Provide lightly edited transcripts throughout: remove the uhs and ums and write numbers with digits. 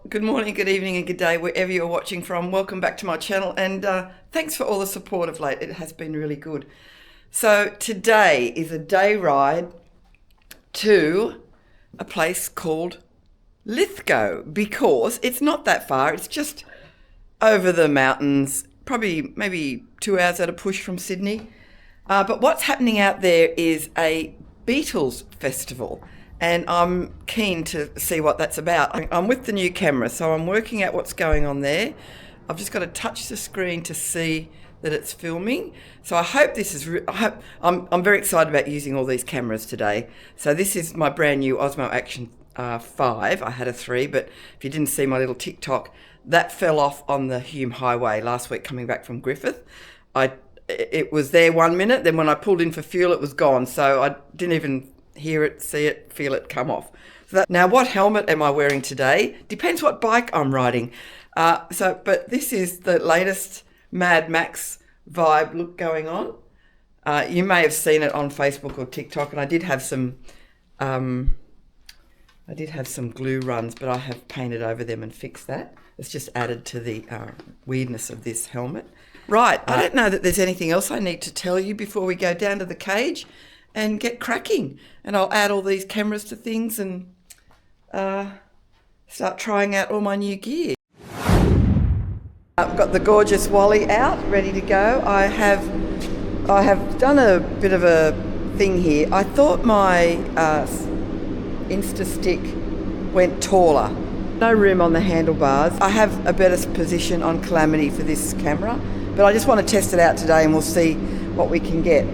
Good morning, good evening and good day wherever you're watching from. Welcome back to my channel and thanks for all the support of late. It has been really good. So today is a day ride to a place called Lithgow because it's not that far. It's just over the mountains, probably maybe 2 hours at a push from Sydney. But what's happening out there is a Beatles festival. And I'm keen to see what that's about. I'm with the new camera, so I'm working out what's going on there. I've just got to touch the screen to see that it's filming. So I hope this is, I'm very excited about using all these cameras today. So this is my brand new Osmo Action 5. I had a 3, but if you didn't see my little TikTok, that fell off on the Hume Highway last week coming back from Griffith. It was there 1 minute, then when I pulled in for fuel, it was gone. So I didn't even hear it, see it, feel it come off. Now, what helmet am I wearing today? Depends what bike I'm riding. But this is the latest Mad Max vibe look going on. You may have seen it on Facebook or TikTok, and I did have some glue runs, but I have painted over them and fixed that. It's just added to the weirdness of this helmet. Right, I don't know that there's anything else I need to tell you before we go down to the cage and get cracking. And I'll add all these cameras to things and start trying out all my new gear. I've got the gorgeous WALLY out, ready to go. I have done a bit of a thing here. I thought my Insta stick went taller. No room on the handlebars. I have a better position on Calamity for this camera, but I just want to test it out today and we'll see what we can get.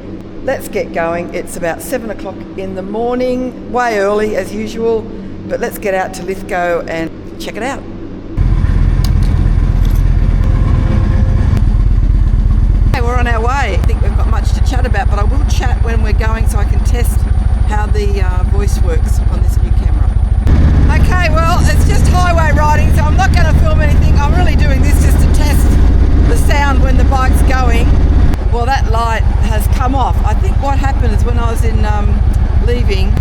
Let's get going. It's about 7 o'clock in the morning, way early as usual, but let's get out to Lithgow and check it out. Okay, we're on our way. I think we've got much to chat about, but I will chat when we're going so I can test how the voice works on this new camera. Okay, well, it's just highway riding, so I'm not going to film anything. I'm really doing this just to test the sound when the bike's going. Well, that light has come off. I think what happened is when I was in leaving,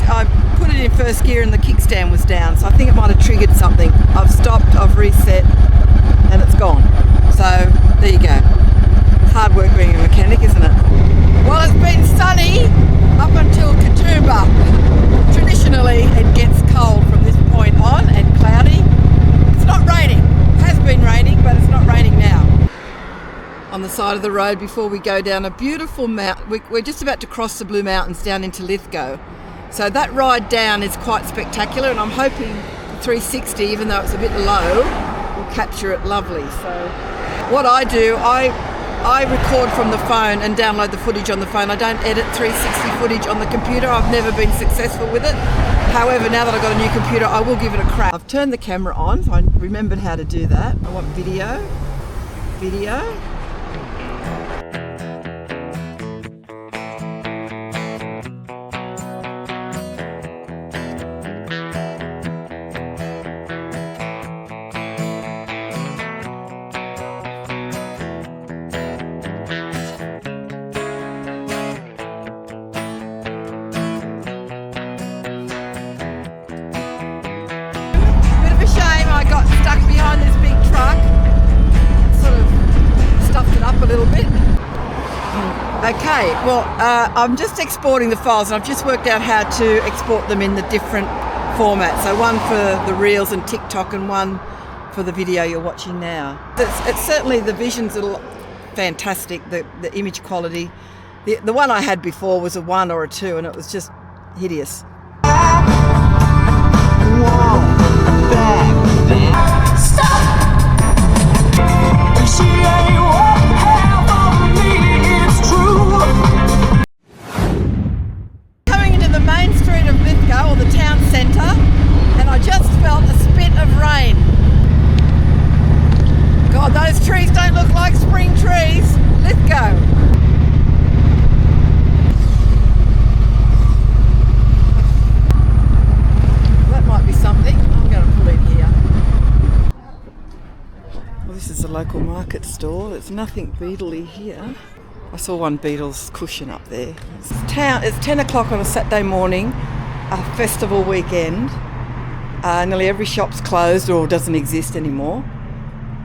I put it in first gear and the kickstand was down. So I think it might have triggered something. I've stopped, I've reset, and it's gone. So there you go. It's hard work being a mechanic, isn't it? Well, it's been sunny up until Katoomba. Traditionally, it gets cold from this point on and cloudy. It's not raining. It has been raining, but it's not raining now. On the side of the road before we go down a beautiful mountain. We're just about to cross the Blue Mountains down into Lithgow. So that ride down is quite spectacular, and I'm hoping the 360, even though it's a bit low, will capture it lovely. So what I do, I record from the phone and download the footage on the phone. I don't edit 360 footage on the computer. I've never been successful with it. However, now that I've got a new computer, I will give it a crack. I've turned the camera on, so I remembered how to do that. I want video. I got stuck behind this big truck, sort of stuffed it up a little bit. Okay, well, I'm just exporting the files and I've just worked out how to export them in the different formats. So one for the Reels and TikTok and one for the video you're watching now. It's certainly, the vision's fantastic, the image quality. The one I had before was a 1 or a 2 and it was just hideous. Coming into the main street of Lithgow, or the town centre, and I just felt a spit of rain. God, those trees don't look like spring trees. Lithgow. That might be something. I'm going to pull in here. Well, this is a local market stall. There's nothing Beatley here. I saw one Beatles cushion up there. It's 10 o'clock on a Saturday morning, a festival weekend. Nearly every shop's closed or doesn't exist anymore.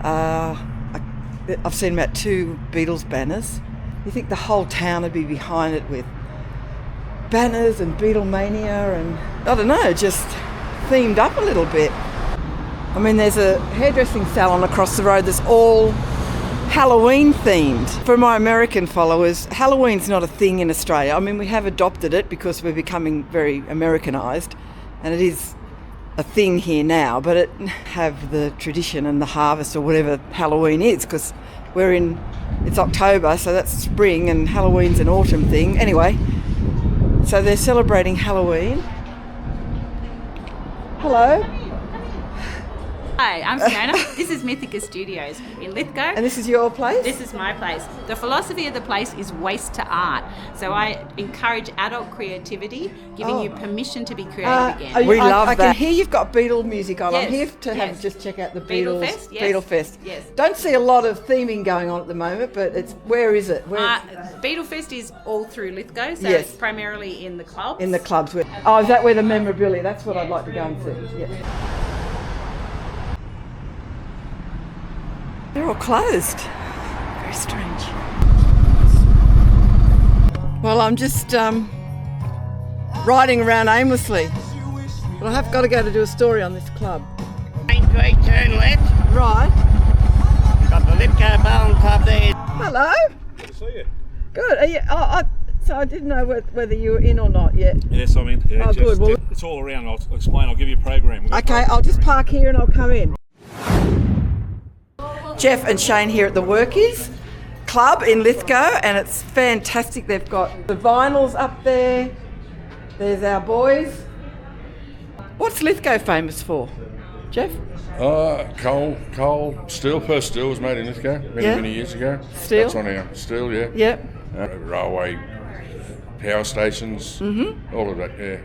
I've seen about 2 Beatles banners. You think the whole town would be behind it with banners and Beatlemania and, I don't know, just themed up a little bit. I mean, there's a hairdressing salon across the road that's all Halloween themed. For my American followers, Halloween's not a thing in Australia. I mean, we have adopted it because we're becoming very Americanized, and it is a thing here now, but it have the tradition and the harvest or whatever Halloween is, because it's October, so that's spring, and Halloween's an autumn thing. Anyway, so they're celebrating Halloween. Hello. Hi, I'm Fiona. This is Mythica Studios in Lithgow. And this is your place? This is my place. The philosophy of the place is waste to art. So I encourage adult creativity, giving you permission to be creative again. We love that. I can hear you've got Beatle music on. Yes, I'm here to just check out the Beatle Beatles. Fest, yes. Beatle Fest. Yes. Don't see a lot of theming going on at the moment, but where is it? Beatle Fest is all through Lithgow, so Yes. it's primarily in the clubs. In the clubs. Is that where the memorabilia? That's what I'd like to go and see. Yeah. They're all closed. Very strange. Well, I'm just riding around aimlessly. But I have got to go to do a story on this club. Great turn left. Right. Got the Lithgow Bowling Club there. Hello. Good to see you. Good. Are you, so I didn't know whether you were in or not yet. Yes, I'm in. Yeah, good. Well, it's all around. I'll explain. I'll give you a program. Okay, I'll just park here and I'll come in. Jeff and Shane here at the Workies Club in Lithgow, and it's fantastic. They've got the vinyls up there. There's our boys. What's Lithgow famous for, Jeff? Coal, steel. First steel was made in Lithgow many years ago. Steel? That's on our steel, yeah. Yep. Railway power stations, all of that, yeah.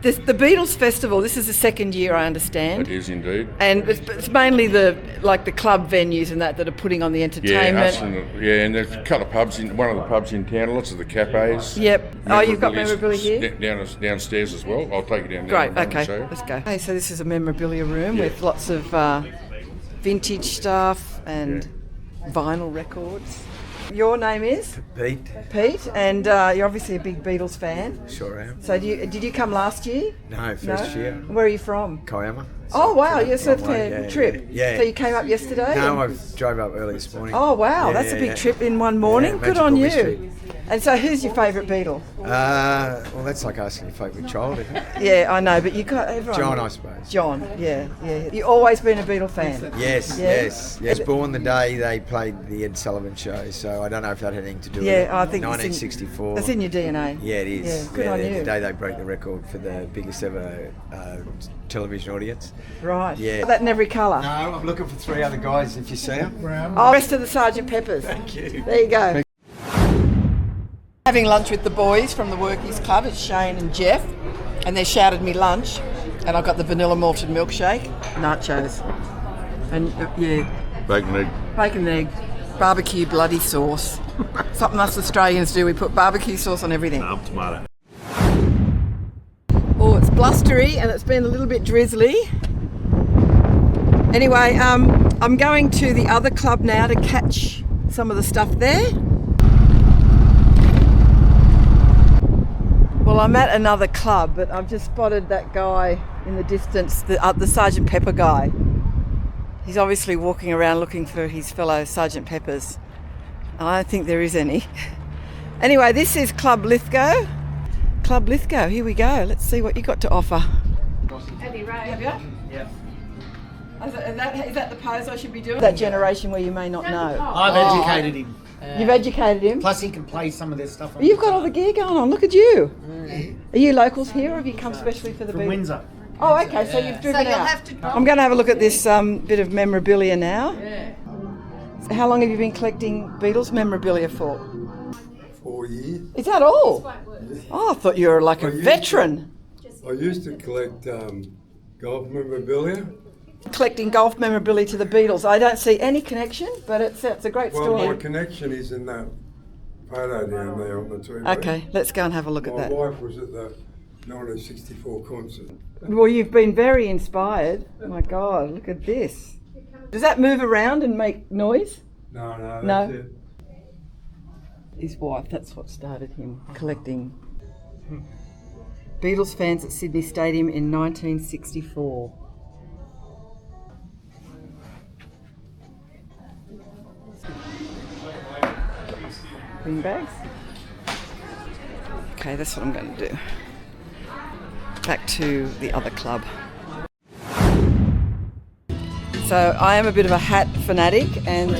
The Beatles Festival, this is the second year, I understand. It is indeed. And it's mainly the club venues and that are putting on the entertainment. And there's a couple of pubs, one of the pubs in town, lots of the cafes. Yep. Oh, you've got memorabilia here? Downstairs as well. I'll take you down there. Great, okay, let's go. Okay, so this is a memorabilia room with lots of vintage stuff and vinyl records. Your name is? Pete. Pete, and you're obviously a big Beatles fan. Sure am. So did you come last year? No, first year. Where are you from? Kiama. Oh wow, you're sort of trip. Yeah. So you came up yesterday? No, I drove up early this morning. Oh wow, that's a big trip in one morning. Good on you. Mystery. And so who's your favourite Beatle? Well, that's like asking your favourite child, isn't it? Yeah, I know, but you got everyone. John, I suppose. John, yeah. You've always been a Beatle fan? Yes. Born the day they played the Ed Sullivan Show, so I don't know if that had anything to do with it. I think 1964. That's in your DNA. Yeah, it is. Yeah, good on you. The day they broke the record for the biggest ever television audience. Right. Yeah. Got that in every colour? No, I'm looking for 3 other guys if you see them. Oh, rest of the Sgt. Peppers. Thank you. There you go. Having lunch with the boys from the Workies Club. It's Shane and Jeff, and they shouted me lunch, and I got the vanilla malted milkshake, nachos, and Bacon egg. bacon and egg, barbecue bloody sauce. Something us Australians do. We put barbecue sauce on everything. Tomato. Oh, it's blustery and it's been a little bit drizzly. Anyway, I'm going to the other club now to catch some of the stuff there. Well, I'm at another club, but I've just spotted that guy in the distance, the Sgt. Pepper guy. He's obviously walking around looking for his fellow Sgt. Peppers. I don't think there is any. Anyway, this is Club Lithgow. Club Lithgow, here we go. Let's see what you got to offer. Have you? Yeah. Is that the pose I should be doing? That generation where you may not know. I've educated him. You've educated him? Plus he can play some of their stuff on You've got all the gear going on. Look at you. Are you locals here or have you come specially for the from Beatles? Windsor. Oh, okay, so you've driven out. I'm going to have a look at this bit of memorabilia now. So how long have you been collecting Beatles memorabilia for? 4 years. Is that all? Oh, I thought you were like a veteran. I used to collect golf memorabilia. Collecting golf memorabilia to the Beatles. I don't see any connection, but it's a great Well, story. my connection is in that photo down there on the TV. Okay, let's go and have a look at My that. wife was at the 1964 concert. Well, you've been very inspired. Oh my God, look at this. Does that move around and make noise? No, that's No. it. His wife, that's what started him collecting. Beatles fans at Sydney Stadium in 1964. Bring bags. Okay, that's what I'm going to do. Back to the other club. So I am a bit of a hat fanatic, and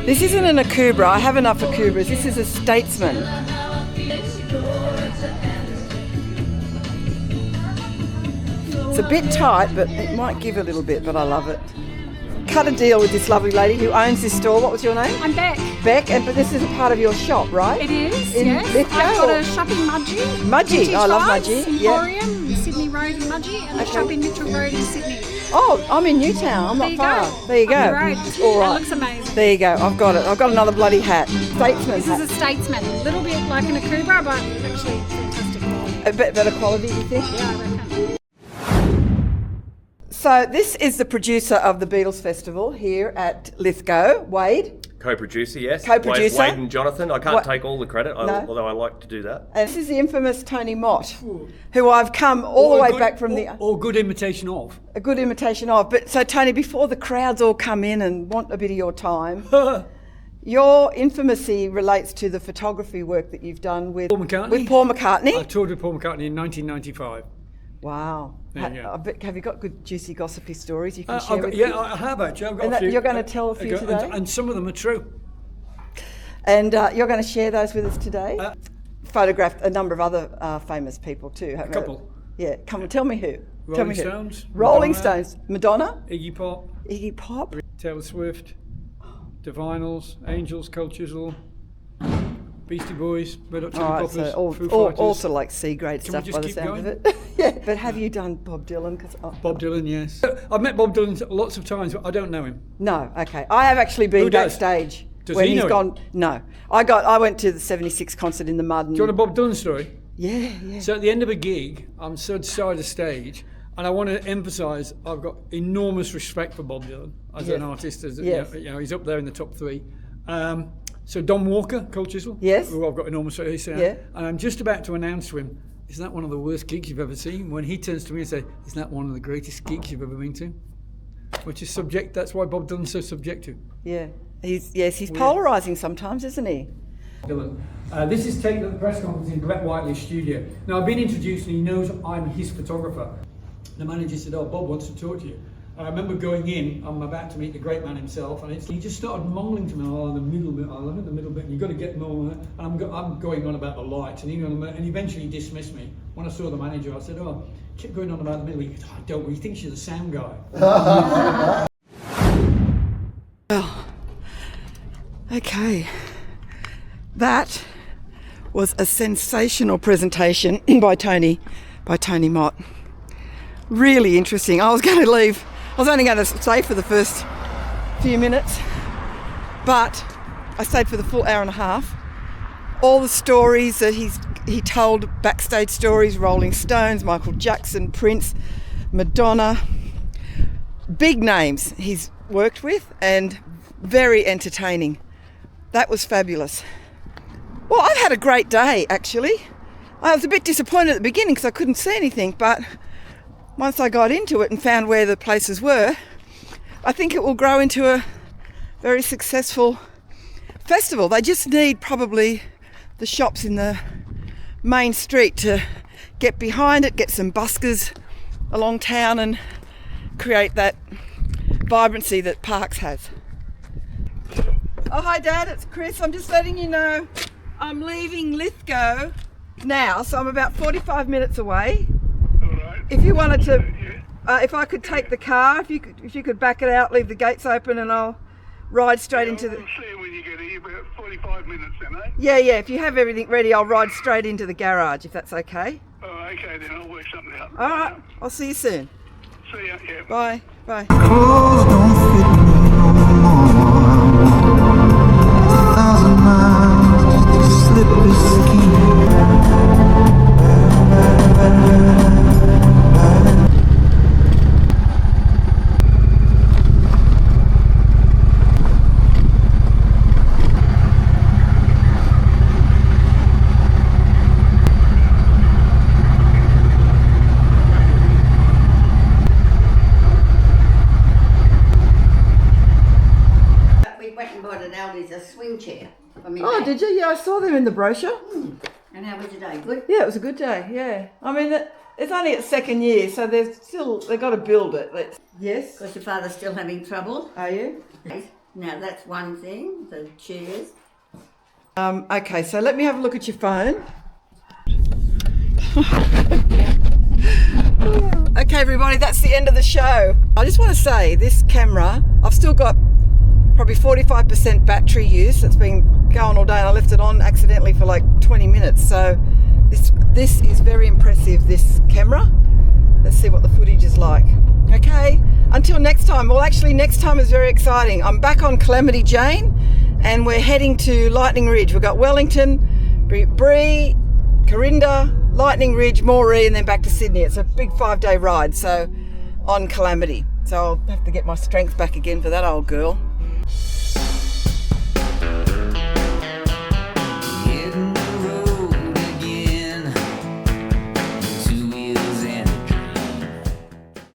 this isn't an Akubra. I have enough Akubras. This is a Statesman. It's a bit tight, but it might give a little bit, but I love it. Cut a deal with this lovely lady who owns this store. What was your name? I'm Beck. Beck, but this is a part of your shop, right? It is, In yes. Lithgow, I've got or- a shop in Mudgee. Mudgee, I love Rides, Mudgee, yeah. Emporium, Sydney Road in Mudgee, and a shop in Mitchell Road in Sydney. Oh, I'm in Newtown. I'm There not you far. go. There you go. Up the road. All right. That looks amazing. There you go. I've got it. I've got another bloody hat. Statesman This hat. is a Statesman. A little bit like an Akubra, but actually fantastic quality. A bit better quality, you think? Yeah, I reckon. So this is the producer of the Beatles Festival here at Lithgow, Wade. Co-producer, yes. Co-producer. Wade and Jonathan. I can't What- take all the credit, No. although I like to do that. And this is the infamous Tony Mott, who I've come all the way back from Or good imitation of. a good imitation of. But so Tony, before the crowds all come in and want a bit of your time, your infamousy relates to the photography work that you've done with Paul McCartney. With Paul McCartney. I toured with Paul McCartney in 1995. Wow. There you go. Have you got good juicy gossipy stories you can share I've got, with yeah, me? I have actually. I've got And a that few. you're going to tell a few and, today? and some of them are true. And you're going to share those with us today? Photographed a number of other famous people too. A couple. Yeah, come on, tell me who. Tell Rolling me who. Stones, Rolling Madonna. Stones. Madonna. Iggy Pop, Iggy Pop. Taylor Swift, The Vinyls, Angels, Cold Chisel, Beastie Boys, Red Hot Chili All right, Peppers, so all, Foo all, Fighters. all sort of like C-grade Can we stuff just by the keep sound of going? it. Yeah, but have you done Bob Dylan? Bob Dylan, yes. I've met Bob Dylan lots of times, but I don't know him. No, okay. I have actually been Who does? backstage Does when he he's know gone. him? No, I went to the '76 concert in the mud. And, Do you want a Bob Dylan story? Yeah, yeah. So at the end of a gig, I'm stood side of stage, and I want to emphasise I've got enormous respect for Bob Dylan as an artist. As Yes. you know, he's up there in the top three. So Don Walker, Cold Chisel, Yes. who I've got enormous respect. Yeah. And I'm just about to announce to him, "Isn't that one of the worst gigs you've ever seen?" When he turns to me and says, "Isn't that one of the greatest gigs you've ever been to?" Which is subject. That's why Bob Dylan's so subjective. Yeah, he's polarising sometimes, isn't he? Dylan. This is taken at the press conference in Brett Whiteley's studio. Now, I've been introduced and he knows I'm his photographer. The manager said, "Oh, Bob wants to talk to you." I remember going in, I'm about to meet the great man himself, and he just started mumbling to me, "Oh, the middle bit, I'm in the middle bit, you've got to get more." And I'm going on about the lights, and eventually he dismissed me. When I saw the manager, I said, "Oh, keep going on about the middle." He goes, "I don't, he thinks you're the sound guy." Well, okay. That was a sensational presentation by Tony Mott. Really interesting. I was going to leave. I was only going to stay for the first few minutes, but I stayed for the full hour and a half. All the stories that he told, backstage stories, Rolling Stones, Michael Jackson, Prince, Madonna, big names he's worked with, and very entertaining. That was fabulous. Well, I've had a great day, actually. I was a bit disappointed at the beginning because I couldn't see anything, but once I got into it and found where the places were, I think it will grow into a very successful festival. They just need probably the shops in the main street to get behind it, get some buskers along town and create that vibrancy that Parks has. Oh, hi Dad, it's Chris. I'm just letting you know I'm leaving Lithgow now, so I'm about 45 minutes away. If you wanted to, if I could take the car, if you could back it out, leave the gates open, and I'll ride straight into the. We'll see you when you get here. About 45 minutes, then, eh? Yeah. If you have everything ready, I'll ride straight into the garage, if that's okay. Oh, okay, then I'll work something out. All right. I'll see you soon. See ya. Yeah. Bye. Bye. Clothes don't fit me no more. 1,000 miles, slippery skin. Aldi's a swing chair for me. Oh, did you? Yeah, I saw them in the brochure. And how was your day? Good? Yeah, it was a good day, yeah. I mean, it's only its second year, so they've got to build it. Yes? Because your father's still having trouble. Are you? Now, that's one thing, the chairs. Okay, so let me have a look at your phone. Okay, everybody, that's the end of the show. I just want to say, this camera, I've still got probably 45% battery use. It's been going all day and I left it on accidentally for like 20 minutes. So this is very impressive, this camera. Let's see what the footage is like. Okay, until next time. Well, actually, next time is very exciting. I'm back on Calamity Jane and we're heading to Lightning Ridge. We've got Wellington, Bree, Corinda, Lightning Ridge, Moree, and then back to Sydney. It's a big 5-day ride, so on Calamity. So I'll have to get my strength back again for that old girl.